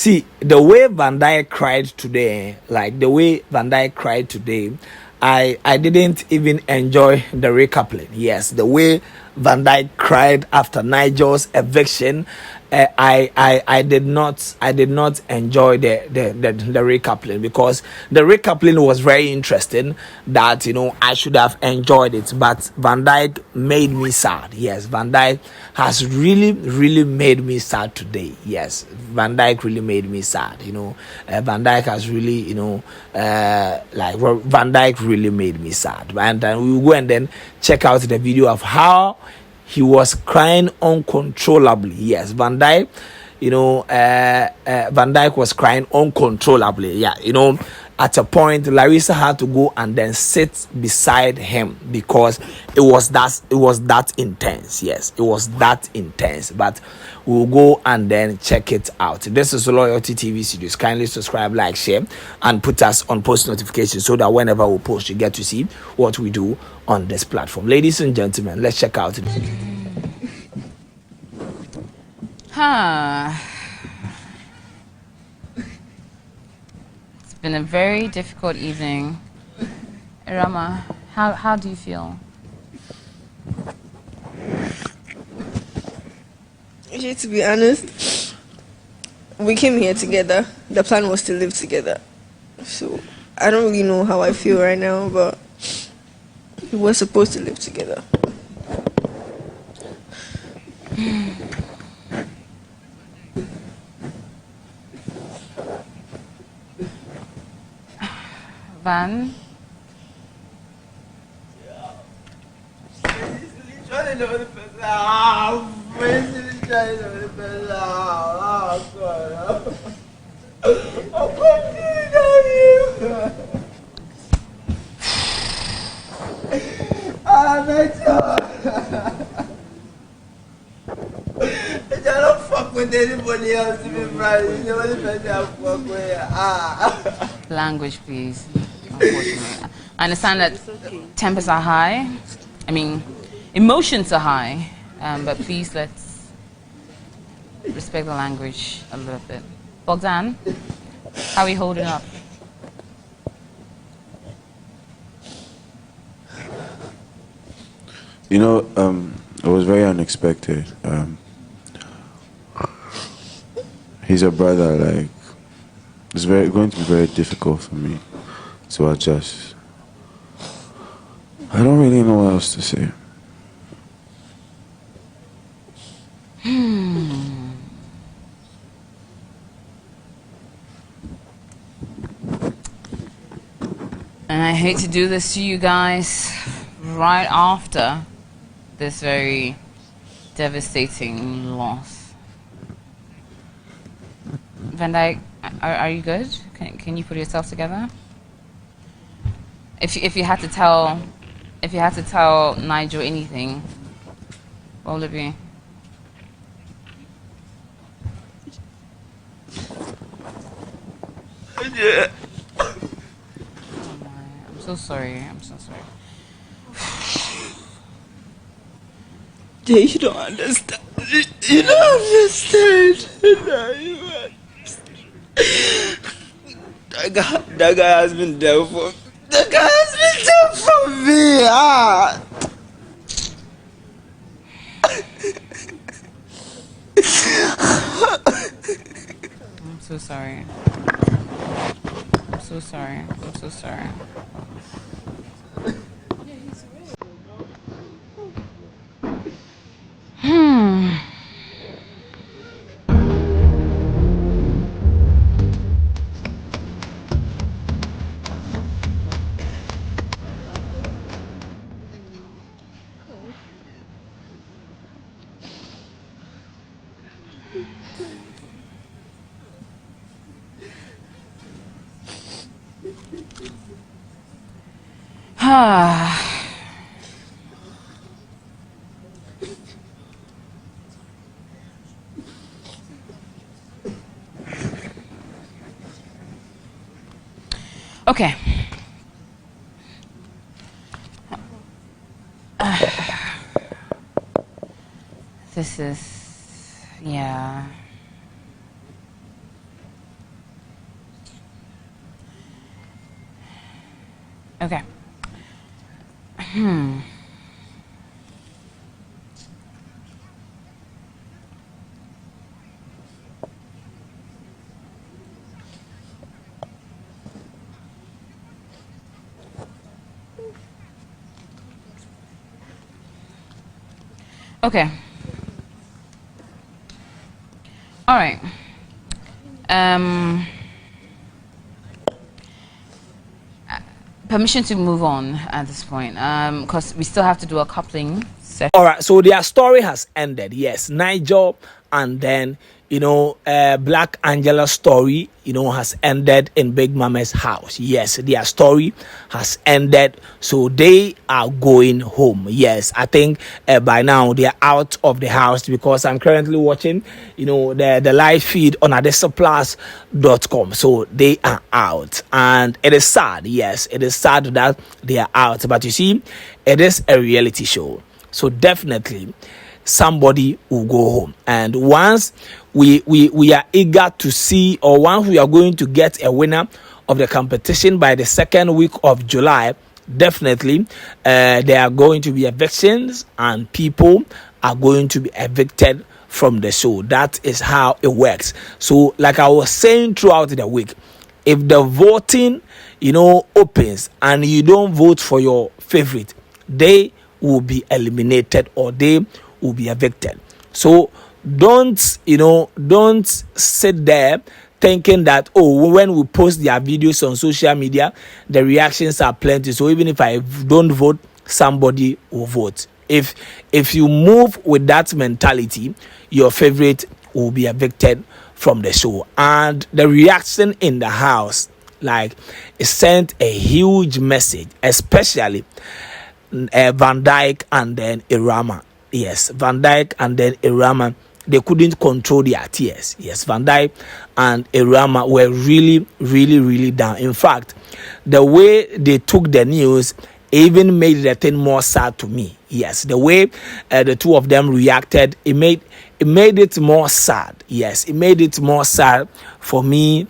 See, the way Vandyke cried today, like the way Vandyke cried today, I didn't even enjoy the recoupling. Yes, the way Vandyke cried after Nigel's eviction, I did not enjoy the recoupling, because the recoupling was very interesting. That I should have enjoyed it, but Vandyke made me sad. Yes, Vandyke has really made me sad today. Yes, Vandyke really made me sad. Vandyke has really Vandyke really made me sad, and we will go and then check out the video of how he was crying uncontrollably. Yes, Vandyke was crying uncontrollably. Yeah, at a point Larissa had to go and then sit beside him, because it was that intense. Yes, it was that intense. But we'll go and then check it out. This is Loyalty TV Series. Kindly subscribe, like, share, and put us on post notifications, so that whenever we post, you get to see what we do on this platform. Ladies and gentlemen, let's check out it. It's been a very difficult evening. Irama, how do you feel? Okay, to be honest, we came here together. The plan was to live together. So I don't really know how I feel right now, but we were supposed to live together. Van? I don't fuck with anybody else to be right. You know what I fuck with? Language, please. Unfortunately. I understand that tempers are high. I mean, emotions are high. But please, let's respect the language a little bit. Bogdan, how are we holding up? It was very unexpected. He's a brother. Like, it's going to be very difficult for me to adjust. I don't really know what else to say. And I hate to do this to you guys right after this very devastating loss. Vandyke, are you good? Can you put yourself together? If you had to tell Nigel anything, what would it be? Yeah. Oh my, I'm so sorry. Yeah, you don't understand. You don't understand. No, you don't understand. That guy has been there for. That guy has been there for me. I'm so sorry. I'm so sorry. Okay. This is, yeah. Okay. Okay. All right. Permission to move on at this point, because we still have to do a coupling session. All right, so their story has ended. Yes, Nigel and then Black Angela's story, has ended in Big Mama's house. Yes, their story has ended, so they are going home. Yes, I think by now they are out of the house, because I'm currently watching, the live feed on adesaplus.com. So they are out, and it is sad. Yes, it is sad that they are out, but you see, it is a reality show. So definitely somebody will go home. And once we are eager to see, or once we are going to get a winner of the competition by the second week of July, definitely there are going to be evictions and people are going to be evicted from the show. That is how it works. So like I was saying throughout the week, if the voting opens and you don't vote for your favorite, they will be eliminated or they will be evicted. So don't sit there thinking that, oh, when we post their videos on social media, the reactions are plenty, so even if I don't vote, somebody will vote. If you move with that mentality, your favorite will be evicted from the show. And the reaction in the house, like, it sent a huge message, especially Vandyke and then Irama. Yes, Vandyke and then Irama, they couldn't control their tears. Yes, Vandyke and Irama were really, really, really down. In fact, the way they took the news even made the thing more sad to me. Yes, the way the two of them reacted, it made it more sad. Yes, it made it more sad for me,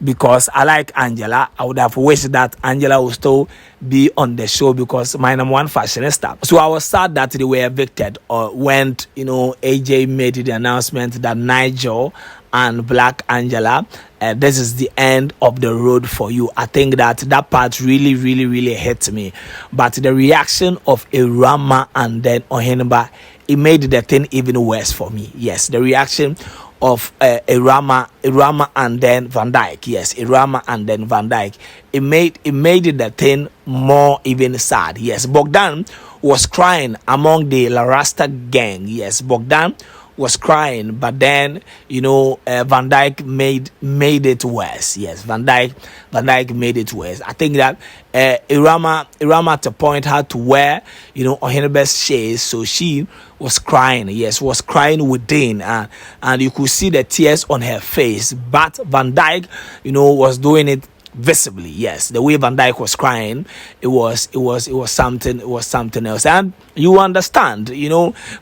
because I like Angela. I would have wished that Angela would still be on the show, because my number one fashionista. So I was sad that they were evicted, or when AJ made the announcement that Nigel and Black Angela, this is the end of the road for you. I think that part really, really, really hit me. But the reaction of Irama and then Oheneba, it made the thing even worse for me. Yes, the reaction of Irama and then Vandyke. Yes, Irama and then Vandyke. It made the thing more even sad. Yes, Bogdan was crying among the La Rasta gang. Yes, Bogdan was crying, but then Vandyke made it worse. Yes, Vandyke made it worse. I think that Irama at a point had to wear Oheneba's shades, so she was crying. Yes, was crying within, and you could see the tears on her face. But Vandyke was doing it visibly. Yes, the way Vandyke was crying, it was something else. And you understand,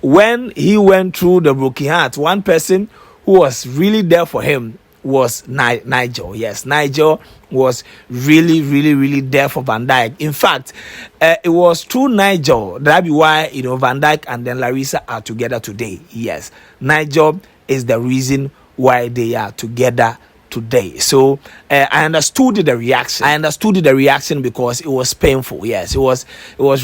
when he went through the broken heart, one person who was really there for him was Nigel. Yes, Nigel was really, really, really there for Vandyke. In fact, it was through Nigel that be why Vandyke and then Larissa are together today. Yes, Nigel is the reason why they are together today. So I understood the reaction because it was painful. Yes, it was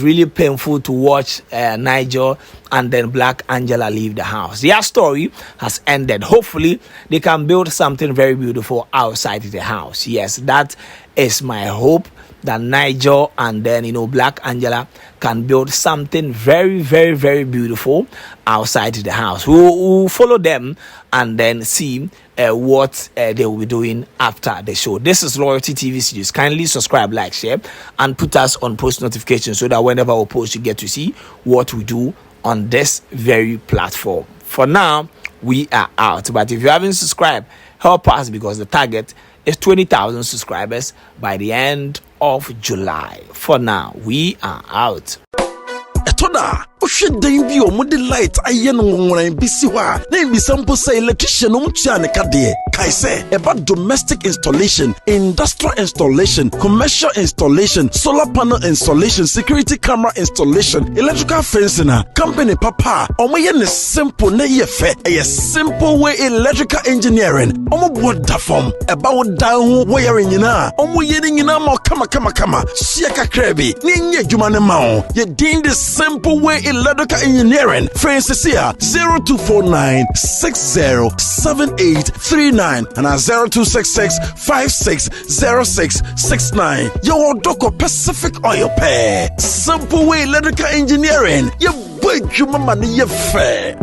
really painful to watch Nigel and then Black Angela leave the house. Their story has ended. Hopefully they can build something very beautiful outside the house. Yes, that is my hope, that Nigel and then Black Angela can build something very, very, very beautiful outside the house. We'll follow them and then see what they will be doing after the show. This is Loyalty TV Series. Kindly subscribe, like, share, and put us on post notifications so that whenever we post, you get to see what we do on this very platform. For now, we are out. But if you haven't subscribed, help us, because the target is 20,000 subscribers by the end of July. For now, we are out. should then be on the light. I know when I be see why. Name be sample say electrician umchiane kade. Kaise about domestic installation, industrial installation, commercial installation, solar panel installation, security camera installation, electrical fencing. Company papa. Omo yen simple na ye fe. A simple way electrical engineering. Omo board da form about down wiring yina. Omo yeding yina mo kama. Siaka krebi. Ninye jumane mao. Ye din the simple way electrical engineering. Francis here 0249 607839 and 0266 560669. Yo Doko Pacific Oil Pay. Simple way electrical engineering. Ye boy jumama ni ye fair.